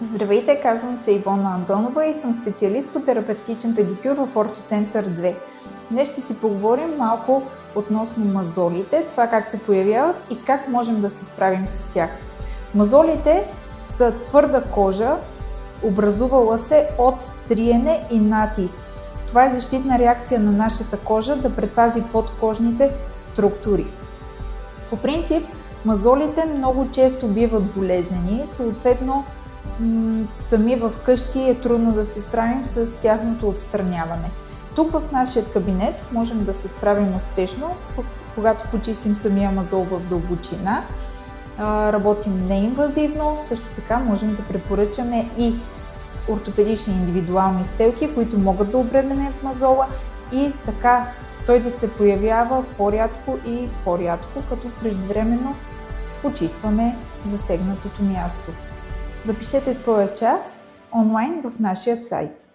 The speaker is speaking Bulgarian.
Здравейте, казвам се Ивона Антонова и съм специалист по терапевтичен педикюр в Ортоцентър 2. Днес ще си поговорим малко относно мазолите, това как се появяват и как можем да се справим с тях. Мазолите са твърда кожа, образувала се от триене и натиск. Това е защитна реакция на нашата кожа да предпази подкожните структури. По принцип, мазолите много често биват болезнени, съответно сами вкъщи е трудно да се справим с тяхното отстраняване. Тук в нашия кабинет можем да се справим успешно, когато почистим самия мазол в дълбочина. Работим неинвазивно, също така можем да препоръчаме и ортопедични индивидуални стелки, които могат да обременят мазола и така той да се появява по-рядко и по-рядко, като преждевременно почистваме засегнатото място. Запишете своя час онлайн в нашия сайт.